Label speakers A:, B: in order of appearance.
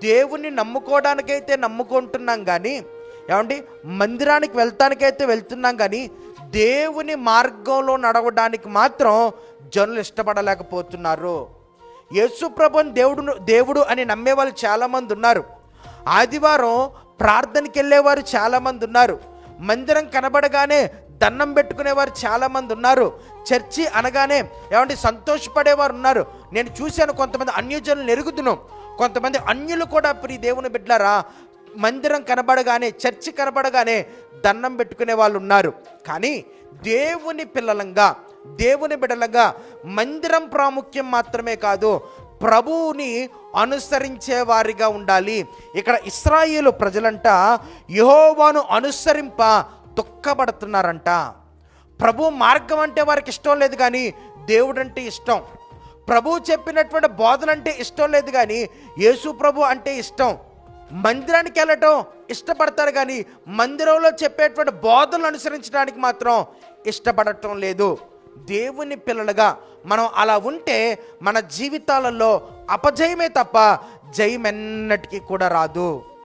A: దేవుణ్ణి నమ్ముకోవడానికైతే నమ్ముకుంటున్నాం కానీ, ఏమండి, మందిరానికి వెళ్తానికైతే వెళ్తున్నాం కానీ దేవుని మార్గంలో నడవడానికి మాత్రం జనులు ఇష్టపడలేకపోతున్నారు. యేసు ప్రభుని దేవుడు అని నమ్మే వాళ్ళు చాలామంది ఉన్నారు. ఆదివారం ప్రార్థనకి వెళ్ళేవారు చాలామంది ఉన్నారు. మందిరం కనబడగానే దండం పెట్టుకునేవారు చాలామంది ఉన్నారు. చర్చి అనగానే ఏమంటే సంతోషపడేవారు ఉన్నారు. నేను చూశాను, కొంతమంది అన్యజనులు ఎరుగుదును, కొంతమంది అన్యులు కూడా ప్రియ దేవుని బిడ్డలారా మందిరం కనబడగానే, చర్చి కనబడగానే దండం పెట్టుకునే వాళ్ళు ఉన్నారు. కానీ దేవుని పిల్లలంగా, దేవుని బిడ్డలంగా మందిరం ప్రాముఖ్యం మాత్రమే కాదు, ప్రభువుని అనుసరించే వారిగా ఉండాలి. ఇక్కడ ఇశ్రాయేలు ప్రజలంట యెహోవాను అనుసరింప దుఃఖపడుతున్నారంట. ప్రభు మార్గం అంటే వారికి ఇష్టం లేదు, కానీ దేవుడు అంటే ఇష్టం. ప్రభువు చెప్పినటువంటి బోధనంటే ఇష్టం లేదు, కానీ యేసు ప్రభు అంటే ఇష్టం. మందిరానికి వెళ్ళటం ఇష్టపడతారు, కానీ మందిరంలో చెప్పేటువంటి బోధనలు అనుసరించడానికి మాత్రం ఇష్టపడటం లేదు. దేవుని పిల్లలుగా మనం అలా ఉంటే మన జీవితాలలో అపజయమే తప్ప జయం ఎన్నటికీ కూడా రాదు.